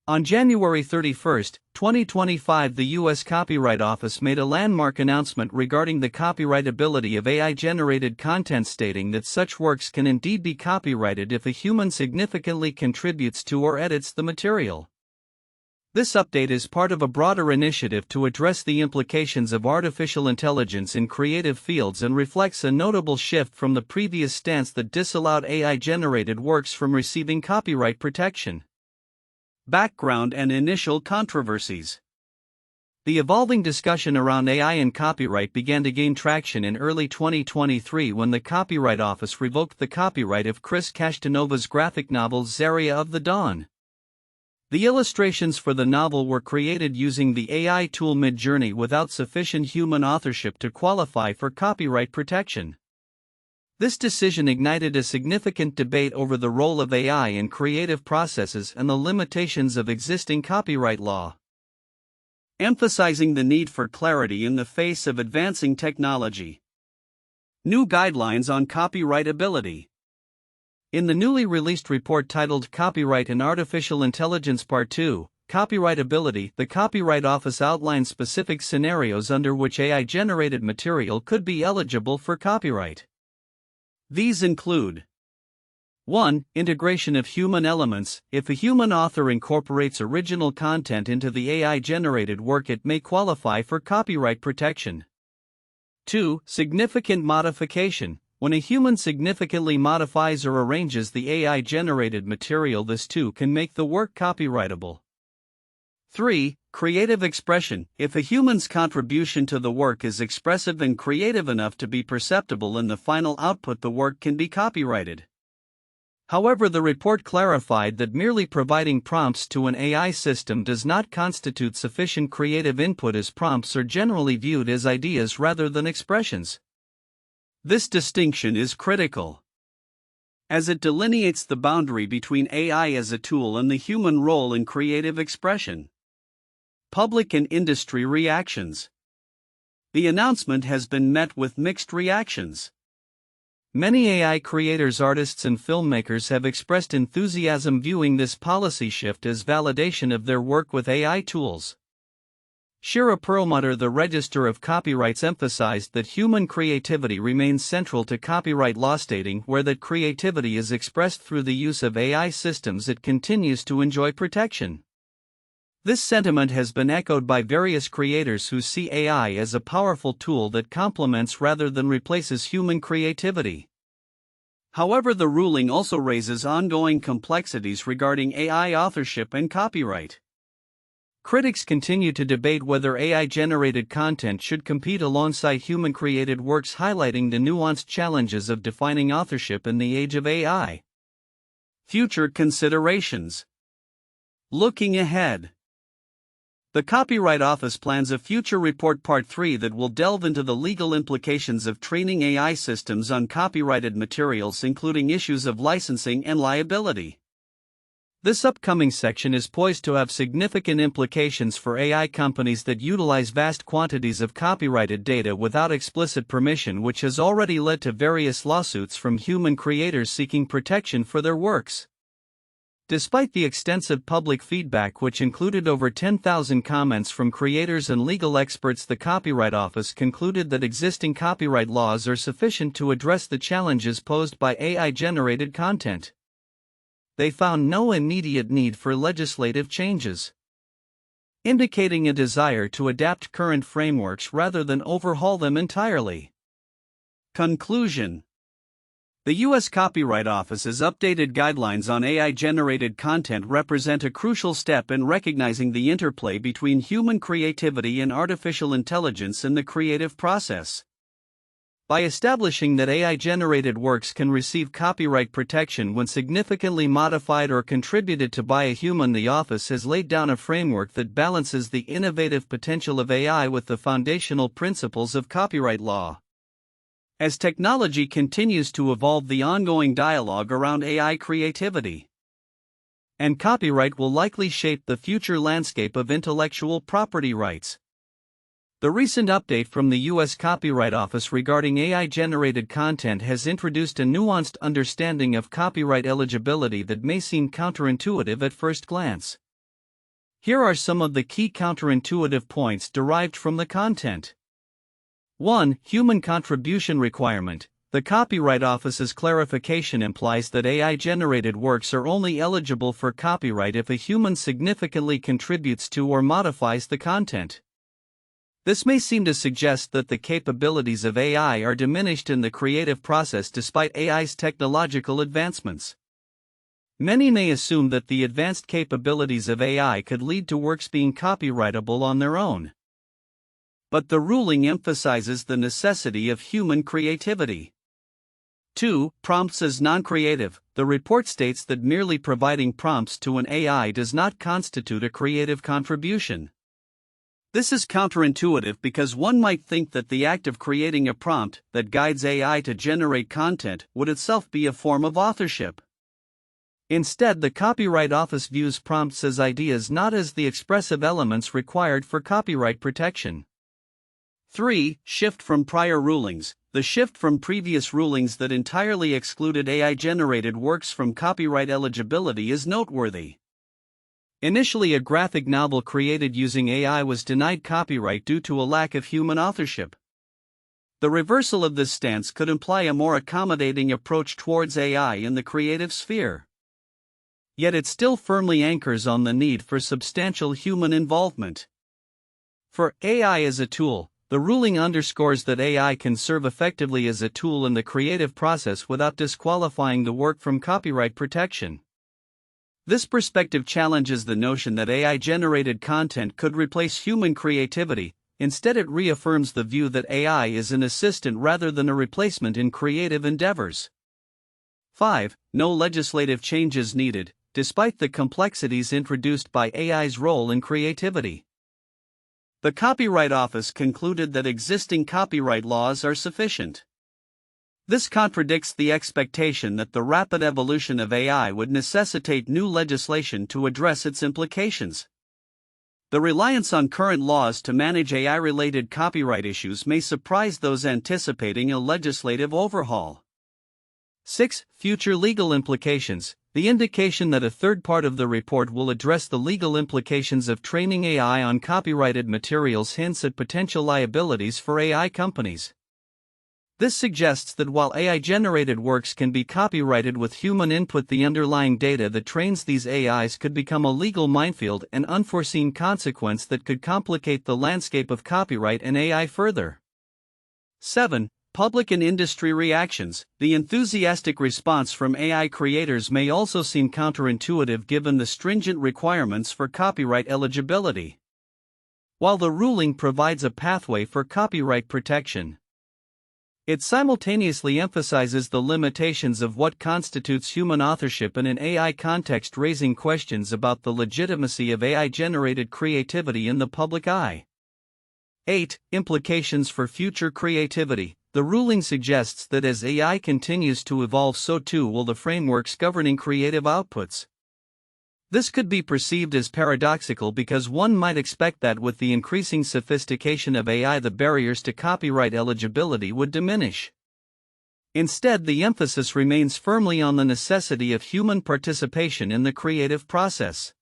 On January 31, 2025, the U.S. Copyright Office made a landmark announcement regarding the copyrightability of AI-generated content, stating that such works can indeed be copyrighted if a human significantly contributes to or edits the material. This update is part of a broader initiative to address the implications of artificial intelligence in creative fields and reflects a notable shift from the previous stance that disallowed AI-generated works from receiving copyright protection. Background and initial controversies. The evolving discussion around AI and copyright began to gain traction in early 2023 when the Copyright Office revoked the copyright of Chris Kastanova's graphic novel Zarya of the Dawn. The illustrations for the novel were created using the AI tool Midjourney without sufficient human authorship to qualify for copyright protection. This decision ignited a significant debate over the role of AI in creative processes and the limitations of existing copyright law. Emphasizing the need for clarity in the face of advancing technology. New guidelines on copyrightability. In the newly released report titled Copyright and Artificial Intelligence Part 2, Copyrightability, the Copyright Office outlines specific scenarios under which AI-generated material could be eligible for copyright. These include 1. Integration of human elements. If a human author incorporates original content into the AI-generated work, it may qualify for copyright protection. 2. Significant modification. When a human significantly modifies or arranges the AI-generated material, this too can make the work copyrightable. 3. Creative expression. If a human's contribution to the work is expressive and creative enough to be perceptible in the final output, the work can be copyrighted. However, the report clarified that merely providing prompts to an AI system does not constitute sufficient creative input, as prompts are generally viewed as ideas rather than expressions. This distinction is critical, as it delineates the boundary between AI as a tool and the human role in creative expression. Public and industry reactions. The announcement has been met with mixed reactions. Many AI creators, artists, and filmmakers have expressed enthusiasm, viewing this policy shift as validation of their work with AI tools. Shira Perlmutter, the Register of Copyrights, emphasized that human creativity remains central to copyright law, stating where that creativity is expressed through the use of AI systems, it continues to enjoy protection. This sentiment has been echoed by various creators who see AI as a powerful tool that complements rather than replaces human creativity. However, the ruling also raises ongoing complexities regarding AI authorship and copyright. Critics continue to debate whether AI-generated content should compete alongside human-created works, highlighting the nuanced challenges of defining authorship in the age of AI. Future considerations. Looking ahead. The Copyright Office plans a future report, Part 3, that will delve into the legal implications of training AI systems on copyrighted materials, including issues of licensing and liability. This upcoming section is poised to have significant implications for AI companies that utilize vast quantities of copyrighted data without explicit permission, which has already led to various lawsuits from human creators seeking protection for their works. Despite the extensive public feedback, which included over 10,000 comments from creators and legal experts, the Copyright Office concluded that existing copyright laws are sufficient to address the challenges posed by AI-generated content. They found no immediate need for legislative changes, indicating a desire to adapt current frameworks rather than overhaul them entirely. Conclusion. The U.S. Copyright Office's updated guidelines on AI-generated content represent a crucial step in recognizing the interplay between human creativity and artificial intelligence in the creative process. By establishing that AI-generated works can receive copyright protection when significantly modified or contributed to by a human, the office has laid down a framework that balances the innovative potential of AI with the foundational principles of copyright law. As technology continues to evolve, the ongoing dialogue around AI creativity and copyright will likely shape the future landscape of intellectual property rights. The recent update from the U.S. Copyright Office regarding AI-generated content has introduced a nuanced understanding of copyright eligibility that may seem counterintuitive at first glance. Here are some of the key counterintuitive points derived from the content. 1. Human contribution requirement. The Copyright Office's clarification implies that AI-generated works are only eligible for copyright if a human significantly contributes to or modifies the content. This may seem to suggest that the capabilities of AI are diminished in the creative process despite AI's technological advancements. Many may assume that the advanced capabilities of AI could lead to works being copyrightable on their own. But the ruling emphasizes the necessity of human creativity. 2. Prompts as non-creative. The report states that merely providing prompts to an AI does not constitute a creative contribution. This is counterintuitive because one might think that the act of creating a prompt that guides AI to generate content would itself be a form of authorship. Instead, the Copyright Office views prompts as ideas, not as the expressive elements required for copyright protection. 3. Shift from prior rulings. The shift from previous rulings that entirely excluded AI-generated works from copyright eligibility is noteworthy. Initially, a graphic novel created using AI was denied copyright due to a lack of human authorship. The reversal of this stance could imply a more accommodating approach towards AI in the creative sphere. Yet it still firmly anchors on the need for substantial human involvement. For AI as a tool, the ruling underscores that AI can serve effectively as a tool in the creative process without disqualifying the work from copyright protection. This perspective challenges the notion that AI-generated content could replace human creativity. Instead, it reaffirms the view that AI is an assistant rather than a replacement in creative endeavors. 5. No legislative changes needed, despite the complexities introduced by AI's role in creativity. The Copyright Office concluded that existing copyright laws are sufficient. This contradicts the expectation that the rapid evolution of AI would necessitate new legislation to address its implications. The reliance on current laws to manage AI-related copyright issues may surprise those anticipating a legislative overhaul. 6. Future legal implications. The indication that a third part of the report will address the legal implications of training AI on copyrighted materials hints at potential liabilities for AI companies. This suggests that while AI-generated works can be copyrighted with human input, the underlying data that trains these AIs could become a legal minefield, an unforeseen consequence that could complicate the landscape of copyright and AI further. 7. Public and industry reactions. The enthusiastic response from AI creators may also seem counterintuitive given the stringent requirements for copyright eligibility. While the ruling provides a pathway for copyright protection, it simultaneously emphasizes the limitations of what constitutes human authorship in an AI context, raising questions about the legitimacy of AI-generated creativity in the public eye. 8. Implications for future creativity. The ruling suggests that as AI continues to evolve, so too will the frameworks governing creative outputs. This could be perceived as paradoxical because one might expect that with the increasing sophistication of AI, the barriers to copyright eligibility would diminish. Instead, the emphasis remains firmly on the necessity of human participation in the creative process.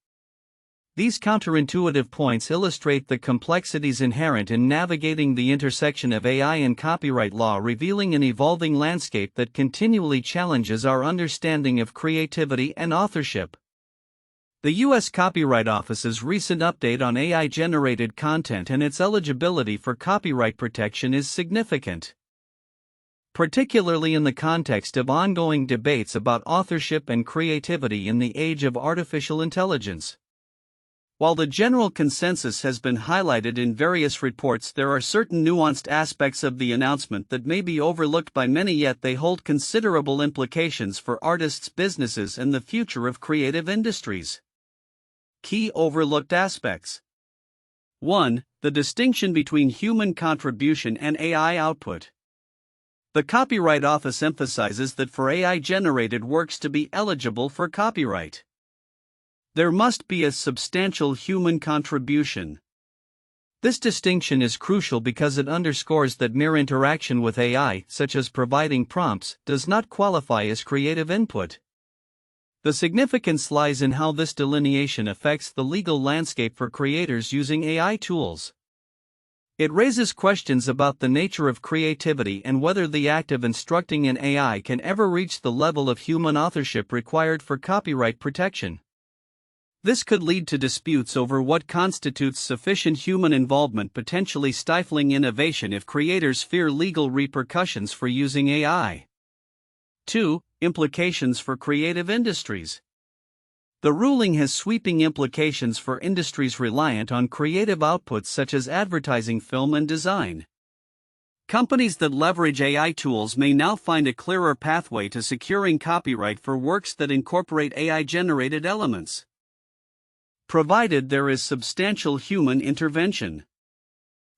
These counterintuitive points illustrate the complexities inherent in navigating the intersection of AI and copyright law, revealing an evolving landscape that continually challenges our understanding of creativity and authorship. The U.S. Copyright Office's recent update on AI-generated content and its eligibility for copyright protection is significant, particularly in the context of ongoing debates about authorship and creativity in the age of artificial intelligence. While the general consensus has been highlighted in various reports, there are certain nuanced aspects of the announcement that may be overlooked by many, yet they hold considerable implications for artists' businesses and the future of creative industries. Key overlooked aspects. 1. The distinction between human contribution and AI output. The Copyright Office emphasizes that for AI-generated works to be eligible for copyright, there must be a substantial human contribution. This distinction is crucial because it underscores that mere interaction with AI, such as providing prompts, does not qualify as creative input. The significance lies in how this delineation affects the legal landscape for creators using AI tools. It raises questions about the nature of creativity and whether the act of instructing an AI can ever reach the level of human authorship required for copyright protection. This could lead to disputes over what constitutes sufficient human involvement, potentially stifling innovation if creators fear legal repercussions for using AI. 2. Implications for creative industries. The ruling has sweeping implications for industries reliant on creative outputs such as advertising, film, and design. Companies that leverage AI tools may now find a clearer pathway to securing copyright for works that incorporate AI-generated elements, provided there is substantial human intervention.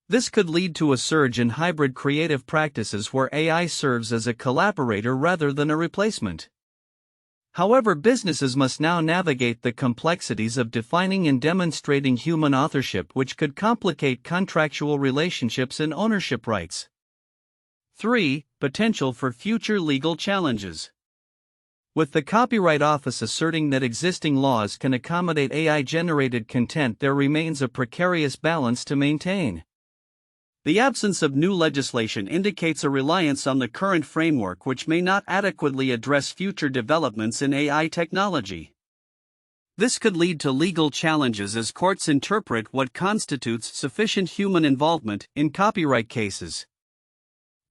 This could lead to a surge in hybrid creative practices where AI serves as a collaborator rather than a replacement. However, businesses must now navigate the complexities of defining and demonstrating human authorship, which could complicate contractual relationships and ownership rights. 3. Potential for future legal challenges. With the Copyright Office asserting that existing laws can accommodate AI-generated content, there remains a precarious balance to maintain. The absence of new legislation indicates a reliance on the current framework, which may not adequately address future developments in AI technology. This could lead to legal challenges as courts interpret what constitutes sufficient human involvement in copyright cases.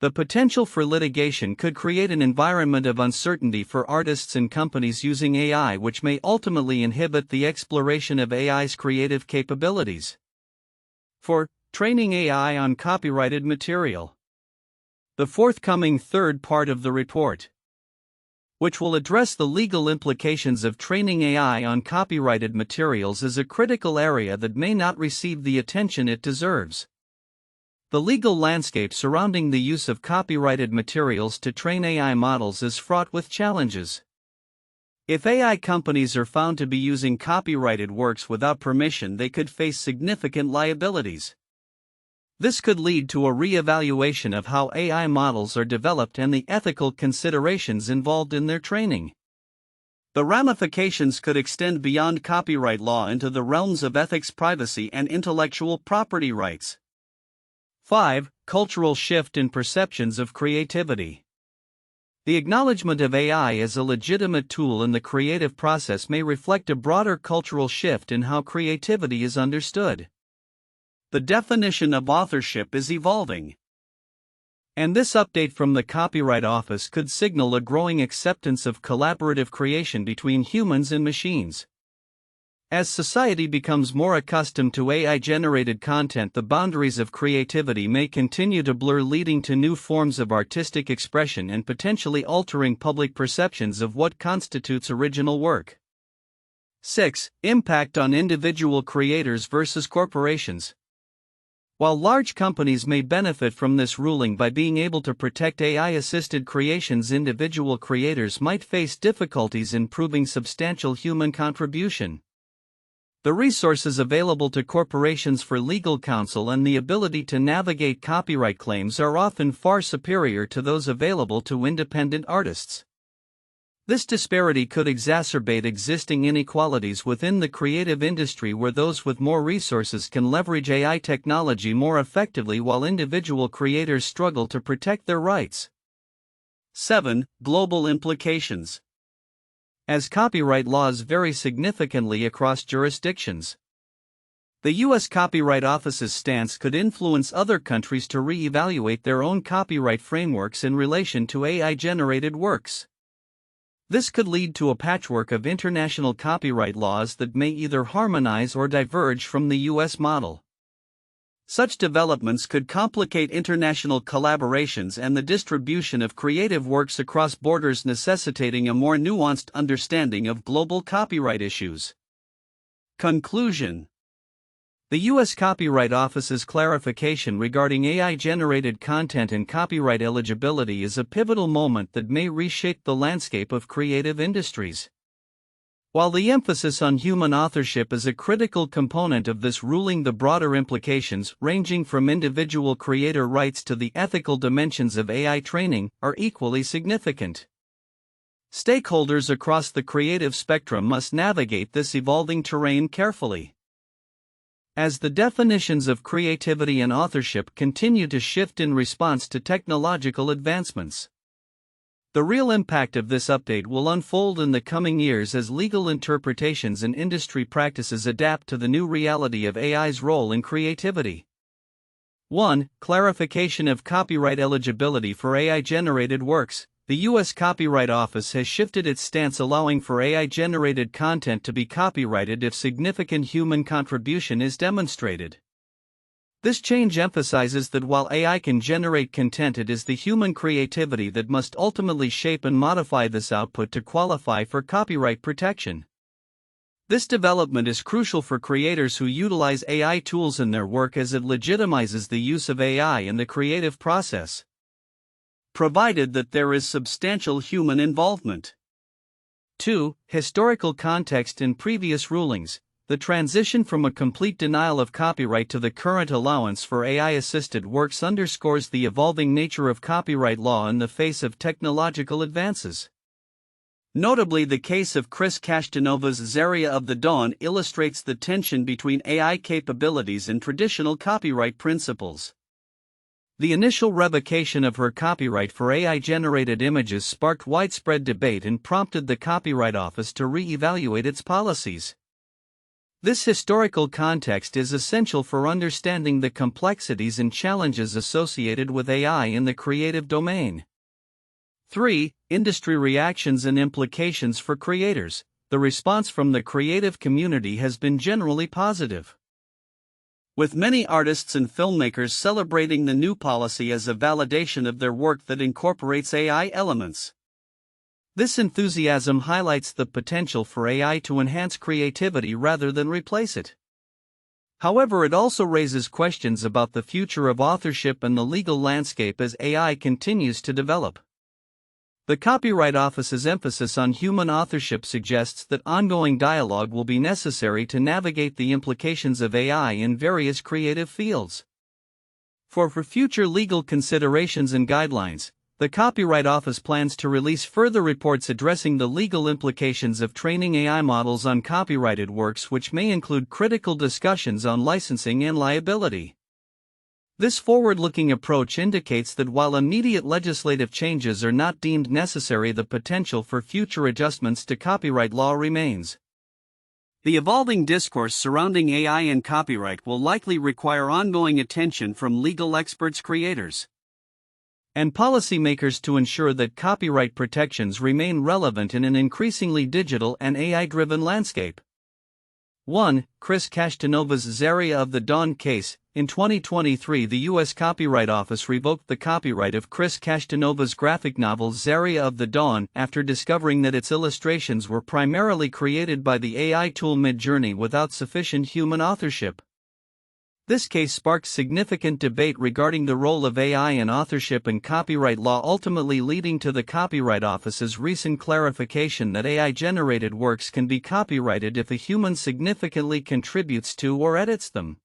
The potential for litigation could create an environment of uncertainty for artists and companies using AI, which may ultimately inhibit the exploration of AI's creative capabilities. 4. Training AI on copyrighted material. The forthcoming third part of the report, which will address the legal implications of training AI on copyrighted materials, is a critical area that may not receive the attention it deserves. The legal landscape surrounding the use of copyrighted materials to train AI models is fraught with challenges. If AI companies are found to be using copyrighted works without permission, they could face significant liabilities. This could lead to a re-evaluation of how AI models are developed and the ethical considerations involved in their training. The ramifications could extend beyond copyright law into the realms of ethics, privacy, and intellectual property rights. 5. Cultural shift in perceptions of creativity. The acknowledgement of AI as a legitimate tool in the creative process may reflect a broader cultural shift in how creativity is understood. The definition of authorship is evolving, and this update from the Copyright Office could signal a growing acceptance of collaborative creation between humans and machines. As society becomes more accustomed to AI-generated content, the boundaries of creativity may continue to blur, leading to new forms of artistic expression and potentially altering public perceptions of what constitutes original work. 6. Impact on individual creators versus corporations. While large companies may benefit from this ruling by being able to protect AI-assisted creations, individual creators might face difficulties in proving substantial human contribution. The resources available to corporations for legal counsel and the ability to navigate copyright claims are often far superior to those available to independent artists. This disparity could exacerbate existing inequalities within the creative industry, where those with more resources can leverage AI technology more effectively while individual creators struggle to protect their rights. 7. Global implications. As copyright laws vary significantly across jurisdictions, the U.S. Copyright Office's stance could influence other countries to re-evaluate their own copyright frameworks in relation to AI-generated works. This could lead to a patchwork of international copyright laws that may either harmonize or diverge from the U.S. model. Such developments could complicate international collaborations and the distribution of creative works across borders, necessitating a more nuanced understanding of global copyright issues. Conclusion. The U.S. Copyright Office's clarification regarding AI-generated content and copyright eligibility is a pivotal moment that may reshape the landscape of creative industries. While the emphasis on human authorship is a critical component of this ruling, the broader implications, ranging from individual creator rights to the ethical dimensions of AI training, are equally significant. Stakeholders across the creative spectrum must navigate this evolving terrain carefully. As the definitions of creativity and authorship continue to shift in response to technological advancements, the real impact of this update will unfold in the coming years as legal interpretations and industry practices adapt to the new reality of AI's role in creativity. 1. Clarification of copyright eligibility for AI-generated works. The U.S. Copyright Office has shifted its stance, allowing for AI-generated content to be copyrighted if significant human contribution is demonstrated. This change emphasizes that while AI can generate content, it is the human creativity that must ultimately shape and modify this output to qualify for copyright protection. This development is crucial for creators who utilize AI tools in their work, as it legitimizes the use of AI in the creative process, provided that there is substantial human involvement. 2. Historical context. In previous rulings, the transition from a complete denial of copyright to the current allowance for AI-assisted works underscores the evolving nature of copyright law in the face of technological advances. Notably, the case of Chris Castanova's Zarya of the Dawn illustrates the tension between AI capabilities and traditional copyright principles. The initial revocation of her copyright for AI-generated images sparked widespread debate and prompted the Copyright Office to re-evaluate its policies. This historical context is essential for understanding the complexities and challenges associated with AI in the creative domain. 3. Industry reactions and implications for creators. The response from the creative community has been generally positive, with many artists and filmmakers celebrating the new policy as a validation of their work that incorporates AI elements. This enthusiasm highlights the potential for AI to enhance creativity rather than replace it. However, it also raises questions about the future of authorship and the legal landscape as AI continues to develop. The Copyright Office's emphasis on human authorship suggests that ongoing dialogue will be necessary to navigate the implications of AI in various creative fields. For future legal considerations and guidelines, the Copyright Office plans to release further reports addressing the legal implications of training AI models on copyrighted works, which may include critical discussions on licensing and liability. This forward-looking approach indicates that while immediate legislative changes are not deemed necessary, the potential for future adjustments to copyright law remains. The evolving discourse surrounding AI and copyright will likely require ongoing attention from legal experts, creators, and policymakers to ensure that copyright protections remain relevant in an increasingly digital and AI-driven landscape. 1. Chris Castanova's Zarya of the Dawn case. In 2023, the U.S. Copyright Office revoked the copyright of Chris Castanova's graphic novel Zarya of the Dawn after discovering that its illustrations were primarily created by the AI tool Midjourney without sufficient human authorship. This case sparked significant debate regarding the role of AI in authorship and copyright law, ultimately leading to the Copyright Office's recent clarification that AI-generated works can be copyrighted if a human significantly contributes to or edits them.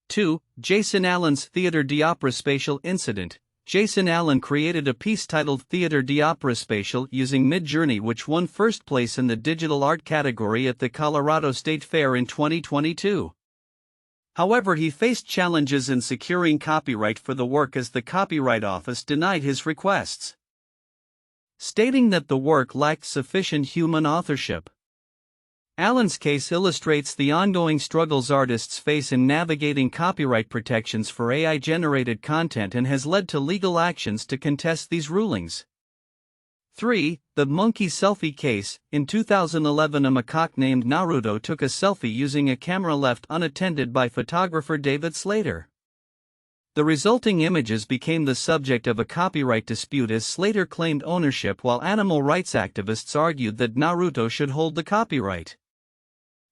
2. Jason Allen's Theatre d'Opera Spatial Incident. Jason Allen created a piece titled Theatre d'Opera Spatial using Midjourney, which won first place in the digital art category at the Colorado State Fair in 2022. However, he faced challenges in securing copyright for the work as the Copyright Office denied his requests, stating that the work lacked sufficient human authorship. Allen's case illustrates the ongoing struggles artists face in navigating copyright protections for AI-generated content and has led to legal actions to contest these rulings. 3. The monkey selfie case. In 2011, a macaque named Naruto took a selfie using a camera left unattended by photographer David Slater. The resulting images became the subject of a copyright dispute as Slater claimed ownership while animal rights activists argued that Naruto should hold the copyright.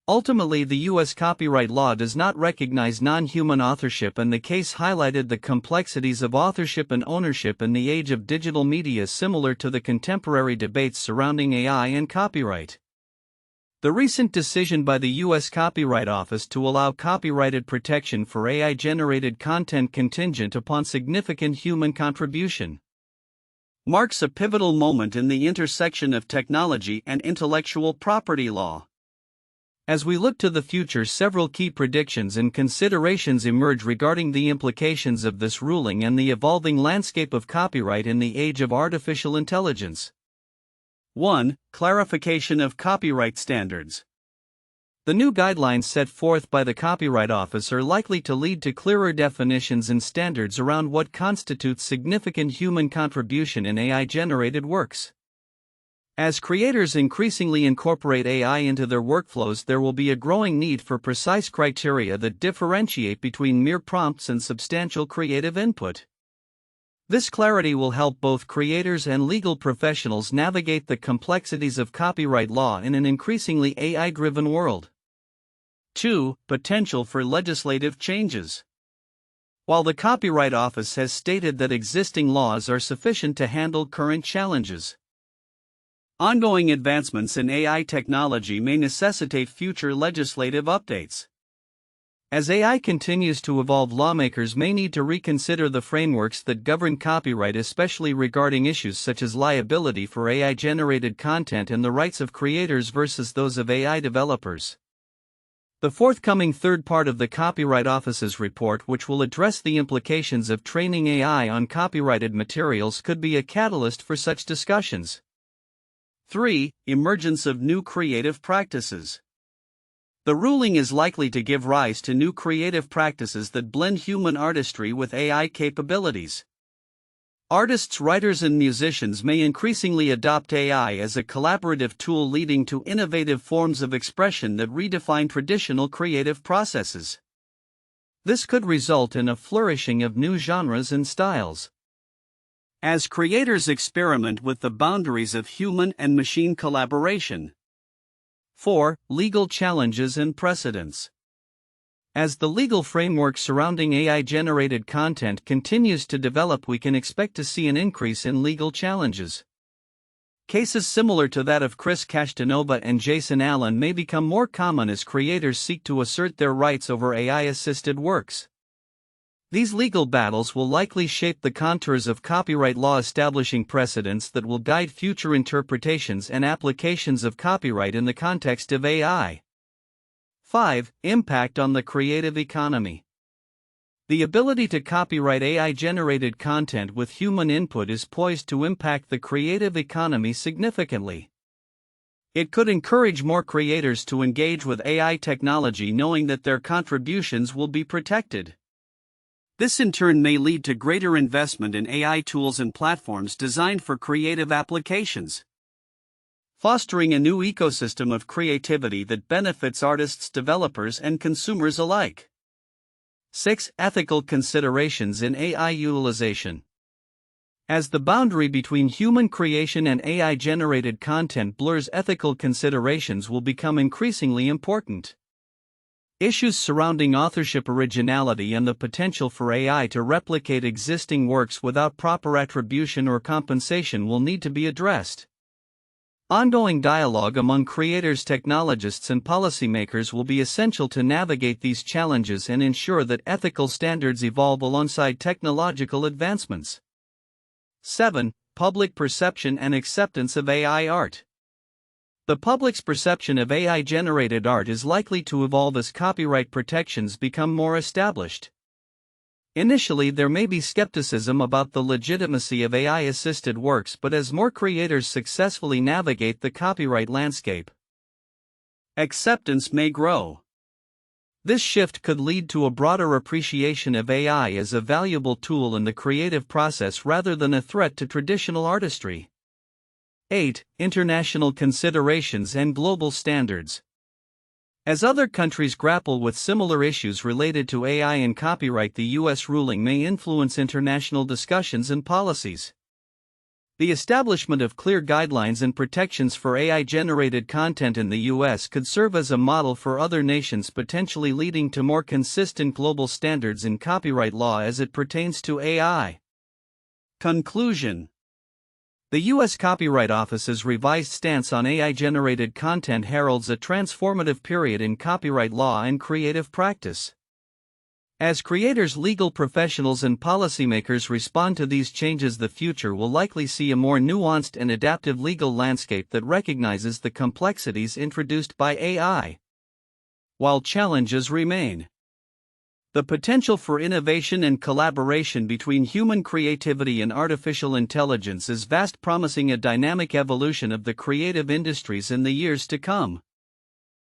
Ultimately, the U.S. copyright law does not recognize non-human authorship, and the case highlighted the complexities of authorship and ownership in the age of digital media, similar to the contemporary debates surrounding AI and copyright. The recent decision by the U.S. Copyright Office to allow copyrighted protection for AI-generated content contingent upon significant human contribution marks a pivotal moment in the intersection of technology and intellectual property law. As we look to the future, several key predictions and considerations emerge regarding the implications of this ruling and the evolving landscape of copyright in the age of artificial intelligence. 1. Clarification of copyright standards. The new guidelines set forth by the Copyright Office are likely to lead to clearer definitions and standards around what constitutes significant human contribution in AI-generated works. As creators increasingly incorporate AI into their workflows, there will be a growing need for precise criteria that differentiate between mere prompts and substantial creative input. This clarity will help both creators and legal professionals navigate the complexities of copyright law in an increasingly AI-driven world. 2. Potential for legislative changes. While the Copyright Office has stated that existing laws are sufficient to handle current challenges, ongoing advancements in AI technology may necessitate future legislative updates. As AI continues to evolve, lawmakers may need to reconsider the frameworks that govern copyright, especially regarding issues such as liability for AI-generated content and the rights of creators versus those of AI developers. The forthcoming third part of the Copyright Office's report, which will address the implications of training AI on copyrighted materials, could be a catalyst for such discussions. 3. Emergence of new creative practices. The ruling is likely to give rise to new creative practices that blend human artistry with AI capabilities. Artists, writers, and musicians may increasingly adopt AI as a collaborative tool, leading to innovative forms of expression that redefine traditional creative processes. This could result in a flourishing of new genres and styles. As creators experiment with the boundaries of human and machine collaboration. 4. Legal challenges and precedents. As the legal framework surrounding AI-generated content continues to develop, we can expect to see an increase in legal challenges. Cases similar to that of Chris Kashtanova and Jason Allen may become more common as creators seek to assert their rights over AI-assisted works. These legal battles will likely shape the contours of copyright law, establishing precedents that will guide future interpretations and applications of copyright in the context of AI. 5. Impact on the creative economy. The ability to copyright AI-generated content with human input is poised to impact the creative economy significantly. It could encourage more creators to engage with AI technology, knowing that their contributions will be protected. This in turn may lead to greater investment in AI tools and platforms designed for creative applications, fostering a new ecosystem of creativity that benefits artists, developers, and consumers alike. 6. Ethical considerations in AI utilization. As the boundary between human creation and AI-generated content blurs, ethical considerations will become increasingly important. Issues surrounding authorship, originality, and the potential for AI to replicate existing works without proper attribution or compensation will need to be addressed. Ongoing dialogue among creators, technologists, and policymakers will be essential to navigate these challenges and ensure that ethical standards evolve alongside technological advancements. 7. Public perception and acceptance of AI art. The public's perception of AI-generated art is likely to evolve as copyright protections become more established. Initially, there may be skepticism about the legitimacy of AI-assisted works, but as more creators successfully navigate the copyright landscape, acceptance may grow. This shift could lead to a broader appreciation of AI as a valuable tool in the creative process rather than a threat to traditional artistry. 8. International considerations and global standards. As other countries grapple with similar issues related to AI and copyright, the U.S. ruling may influence international discussions and policies. The establishment of clear guidelines and protections for AI-generated content in the U.S. could serve as a model for other nations, potentially leading to more consistent global standards in copyright law as it pertains to AI. Conclusion. The U.S. Copyright Office's revised stance on AI-generated content heralds a transformative period in copyright law and creative practice. As creators, legal professionals, and policymakers respond to these changes, the future will likely see a more nuanced and adaptive legal landscape that recognizes the complexities introduced by AI. While challenges remain, the potential for innovation and collaboration between human creativity and artificial intelligence is vast, promising a dynamic evolution of the creative industries in the years to come.